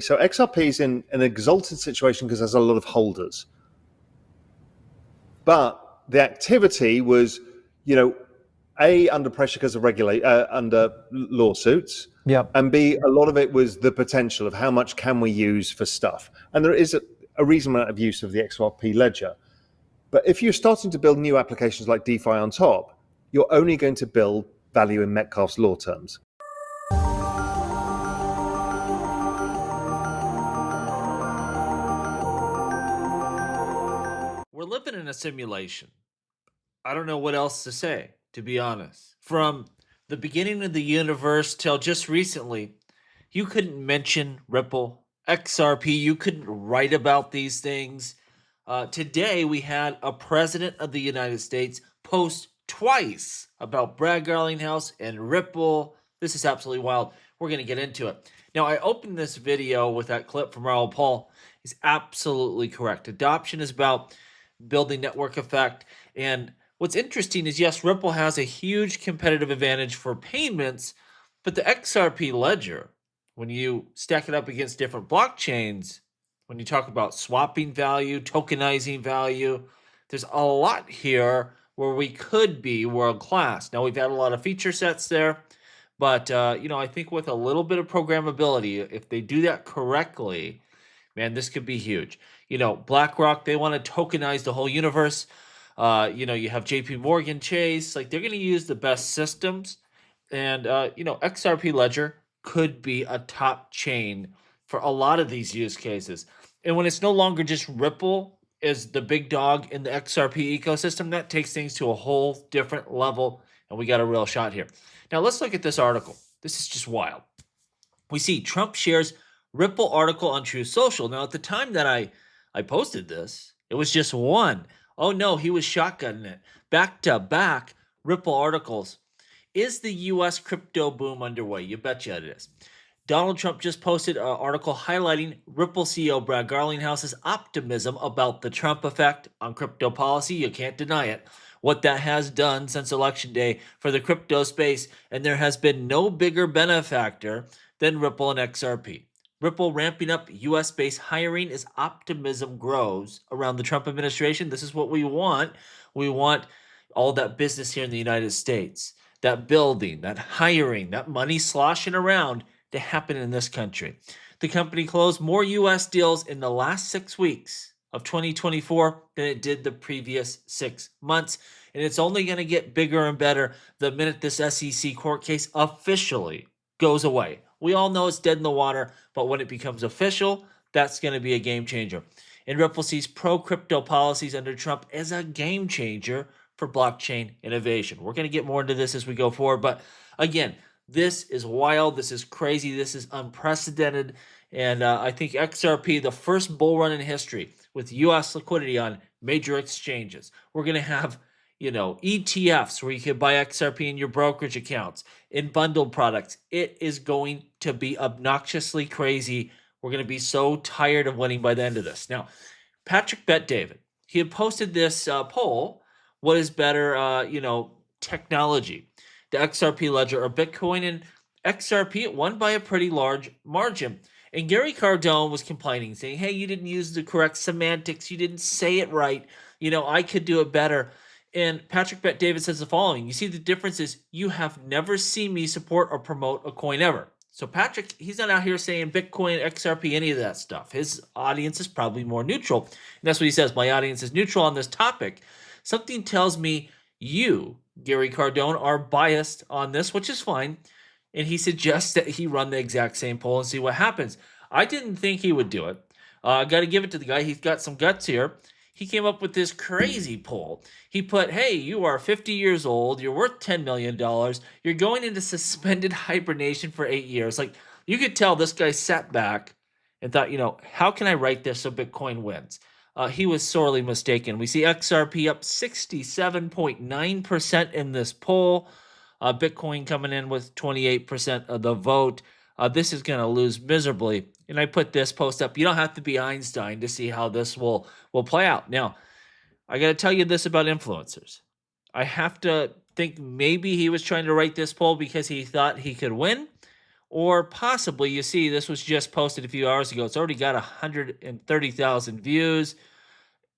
So XRP is in an exalted situation because there's a lot of holders. But the activity was, A, under pressure because of under lawsuits. Yep. And B, a lot of it was the potential of how much can we use for stuff. And there is a reasonable amount of use of the XRP ledger. But if you're starting to build new applications like DeFi on top, you're only going to build value in Metcalfe's law terms. We're living in a simulation. I don't know what else to say, to be honest. From the beginning of the universe till just recently, you couldn't mention Ripple, XRP, you couldn't write about these things. Today, we had a president of the United States post twice about Brad Garlinghouse and Ripple. This is absolutely wild. We're going to get into it. Now, I opened this video with that clip from Raoul Pal. He's absolutely correct. Adoption is about building network effect. And what's interesting is, yes, Ripple has a huge competitive advantage for payments, but the XRP ledger, when you stack it up against different blockchains, when you talk about swapping value, tokenizing value, there's a lot here where we could be world class. Now, we've had a lot of feature sets there, but I think with a little bit of programmability, if they do that correctly, man, this could be huge. BlackRock, they want to tokenize the whole universe. You have JP Morgan Chase, like they're going to use the best systems. And, XRP Ledger could be a top chain for a lot of these use cases. And when it's no longer just Ripple is the big dog in the XRP ecosystem, that takes things to a whole different level. And we got a real shot here. Now, let's look at this article. This is just wild. We see Trump shares Ripple article on Truth Social. Now, at the time that I posted this, it was just one. Oh, no, he was shotgunning it. Back to back Ripple articles. Is the U.S. crypto boom underway? You betcha it is. Donald Trump just posted an article highlighting Ripple CEO Brad Garlinghouse's optimism about the Trump effect on crypto policy. You can't deny it. What that has done since Election Day for the crypto space, and there has been no bigger benefactor than Ripple and XRP. Ripple ramping up U.S.-based hiring as optimism grows around the Trump administration. This is what we want. We want all that business here in the United States, that building, that hiring, that money sloshing around to happen in this country. The company closed more U.S. deals in the last 6 weeks of 2024 than it did the previous 6 months. And it's only going to get bigger and better the minute this SEC court case officially goes away. We all know it's dead in the water, but when it becomes official, that's going to be a game changer. And Ripple sees pro-crypto policies under Trump as a game changer for blockchain innovation. We're going to get more into this as we go forward, but again, this is wild, this is crazy, this is unprecedented, and I think XRP, the first bull run in history with U.S. liquidity on major exchanges. We're going to have ETFs where you can buy XRP in your brokerage accounts, in bundled products. It is going to be obnoxiously crazy. We're going to be so tired of winning by the end of this. Now, Patrick Bet-David, he had posted this poll, what is better, technology, the XRP ledger or Bitcoin? And XRP, it won by a pretty large margin. And Gary Cardone was complaining, saying, hey, you didn't use the correct semantics. You didn't say it right. I could do it better. And Patrick Bet-David says the following. You see, the difference is you have never seen me support or promote a coin ever. So Patrick, he's not out here saying Bitcoin, XRP, any of that stuff. His audience is probably more neutral. And that's what he says. My audience is neutral on this topic. Something tells me you, Gary Cardone, are biased on this, which is fine. And he suggests that he run the exact same poll and see what happens. I didn't think he would do it. I got to give it to the guy. He's got some guts here. He came up with this crazy poll. He put, hey, you are 50 years old. You're worth $10 million. You're going into suspended hibernation for 8 years. Like, you could tell this guy sat back and thought, how can I write this so Bitcoin wins? He was sorely mistaken. We see XRP up 67.9% in this poll. Bitcoin coming in with 28% of the vote. This is going to lose miserably. And I put this post up. You don't have to be Einstein to see how this will play out. Now, I got to tell you this about influencers. I have to think maybe he was trying to write this poll because he thought he could win, Or possibly, you see, this was just posted a few hours ago. It's already got 130,000 views,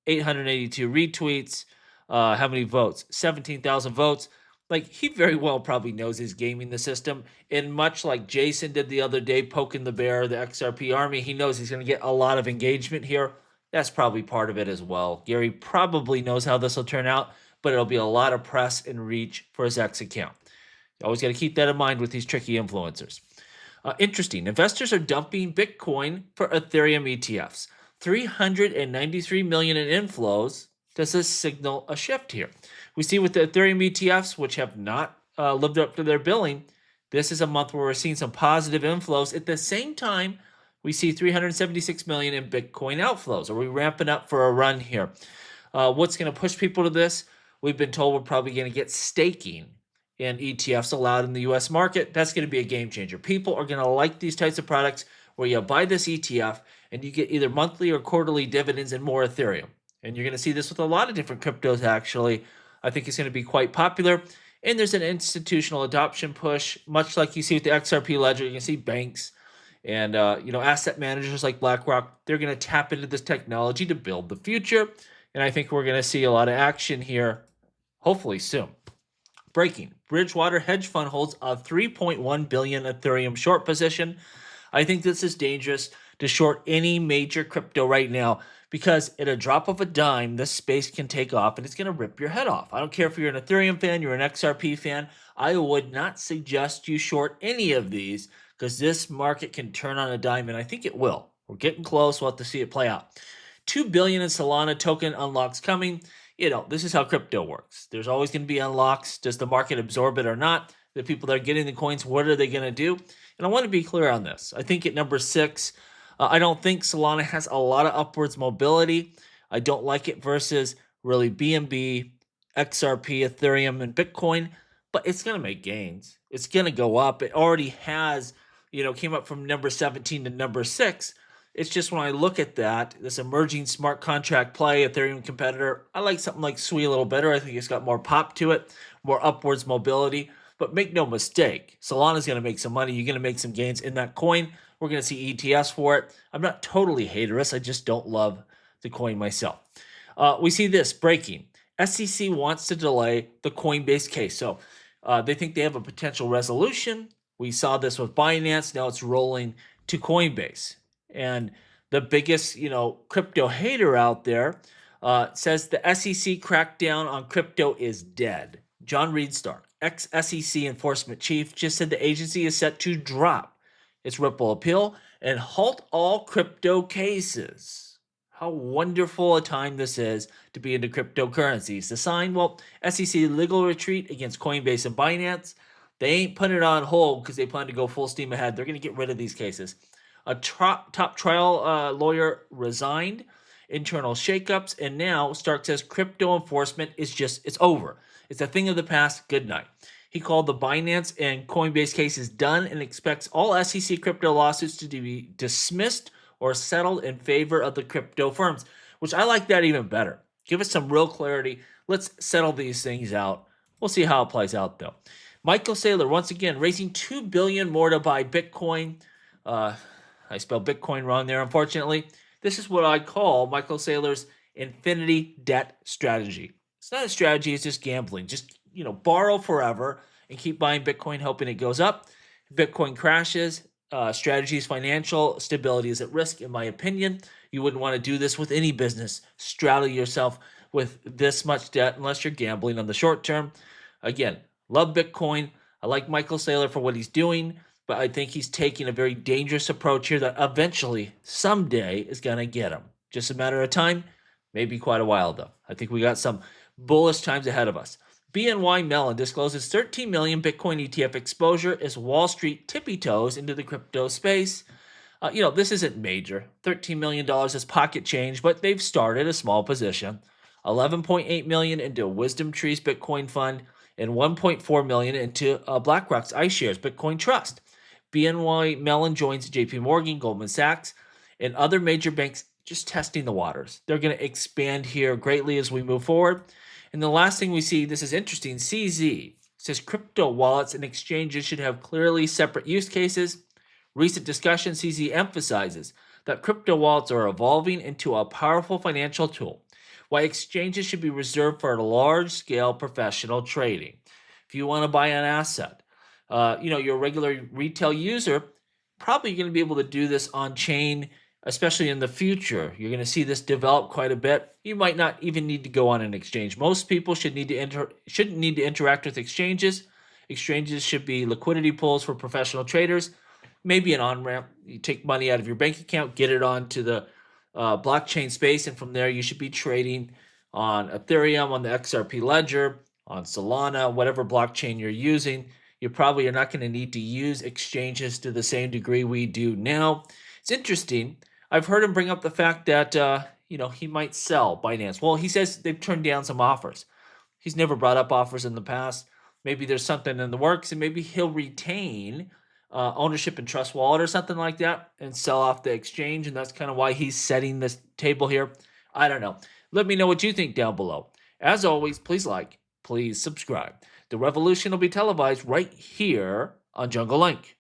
882 retweets. How many votes? 17,000 votes. Like, he very well probably knows he's gaming the system. And much like Jason did the other day, poking the bear, the XRP army, he knows he's going to get a lot of engagement here. That's probably part of it as well. Gary probably knows how this will turn out, but it'll be a lot of press and reach for his X account. You always got to keep that in mind with these tricky influencers. Interesting. Investors are dumping Bitcoin for Ethereum ETFs. 393 million in inflows. Does this signal a shift here? We see with the Ethereum ETFs, which have not lived up to their billing, this is a month where we're seeing some positive inflows. At the same time, we see 376 million in Bitcoin outflows. Are we ramping up for a run here? What's going to push people to this? We've been told we're probably going to get staking and ETFs allowed in the US market. That's going to be a game changer. People are going to like these types of products where you buy this ETF and you get either monthly or quarterly dividends and more Ethereum. And you're going to see this with a lot of different cryptos, actually. I think it's going to be quite popular. And there's an institutional adoption push, much like you see with the XRP ledger. You can see banks and asset managers like BlackRock. They're going to tap into this technology to build the future. And I think we're going to see a lot of action here, hopefully soon. Breaking. Bridgewater hedge fund holds a 3.1 billion Ethereum short position. I think this is dangerous to short any major crypto right now because at a drop of a dime, this space can take off and it's going to rip your head off. I don't care if you're an Ethereum fan, you're an XRP fan. I would not suggest you short any of these because this market can turn on a dime, and I think it will. We're getting close. We'll have to see it play out. 2 billion in Solana token unlocks coming. This is how crypto works. There's always going to be unlocks. Does the market absorb it or not? The people that are getting the coins, what are they going to do? And I want to be clear on this. I think at number 6, I don't think Solana has a lot of upwards mobility. I don't like it versus really BNB, XRP, Ethereum, and Bitcoin, but it's going to make gains. It's going to go up. It already has, came up from number 17 to number 6. It's just when I look at that, this emerging smart contract play, Ethereum competitor, I like something like Sui a little better. I think it's got more pop to it, more upwards mobility. But make no mistake, Solana's going to make some money. You're going to make some gains in that coin. We're going to see ETFs for it. I'm not totally haterist. I just don't love the coin myself. We see this breaking. SEC wants to delay the Coinbase case. So they think they have a potential resolution. We saw this with Binance. Now it's rolling to Coinbase. And the biggest, crypto hater out there says the SEC crackdown on crypto is dead. John Reedstark, ex-SEC enforcement chief, just said the agency is set to drop its Ripple appeal and halt all crypto cases. How wonderful a time this is to be into cryptocurrencies. The sign, SEC legal retreat against Coinbase and Binance. They ain't putting it on hold because they plan to go full steam ahead. They're going to get rid of these cases. A top trial lawyer resigned, internal shakeups, and now Stark says crypto enforcement it's over. It's a thing of the past. Good night. He called the Binance and Coinbase cases done and expects all SEC crypto lawsuits to be dismissed or settled in favor of the crypto firms, which I like that even better. Give us some real clarity. Let's settle these things out. We'll see how it plays out, though. Michael Saylor, once again, raising $2 billion more to buy Bitcoin. I spelled Bitcoin wrong there, unfortunately. This is what I call Michael Saylor's infinity debt strategy. It's not a strategy, it's just gambling. Just, borrow forever and keep buying Bitcoin, hoping it goes up. If Bitcoin crashes, strategy's financial stability is at risk, in my opinion. You wouldn't want to do this with any business. Straddle yourself with this much debt unless you're gambling on the short term. Again, love Bitcoin. I like Michael Saylor for what he's doing, but I think he's taking a very dangerous approach here that eventually, someday, is going to get him. Just a matter of time, maybe quite a while, though. I think we got some bullish times ahead of us. BNY Mellon discloses 13 million Bitcoin ETF exposure as Wall Street tippy-toes into the crypto space. This isn't major. $13 million is pocket change, but they've started a small position. $11.8 million into Wisdom Tree's Bitcoin fund and $1.4 million into BlackRock's iShares Bitcoin Trust. BNY Mellon joins JP Morgan, Goldman Sachs, and other major banks just testing the waters. They're going to expand here greatly as we move forward. And the last thing we see, this is interesting, CZ, says crypto wallets and exchanges should have clearly separate use cases. Recent discussion sees he emphasizes that crypto wallets are evolving into a powerful financial tool, while exchanges should be reserved for large-scale professional trading. If you want to buy an asset, you're a regular retail user, probably going to be able to do this on chain, especially in the future. You're going to see this develop quite a bit. You might not even need to go on an exchange. Most people shouldn't need to interact with exchanges. Exchanges should be liquidity pools for professional traders. Maybe an on-ramp. You take money out of your bank account, get it onto the blockchain space, and from there you should be trading on Ethereum, on the XRP ledger, on Solana, whatever blockchain you're using. You probably are not going to need to use exchanges to the same degree we do now. It's interesting. I've heard him bring up the fact that he might sell Binance. Well, he says they've turned down some offers. He's never brought up offers in the past. Maybe there's something in the works, and maybe he'll retain ownership in Trust Wallet or something like that and sell off the exchange. And that's kind of why he's setting this table here. I don't know. Let me know what you think down below. As always, please like, please subscribe. The revolution will be televised right here on Jungle Link.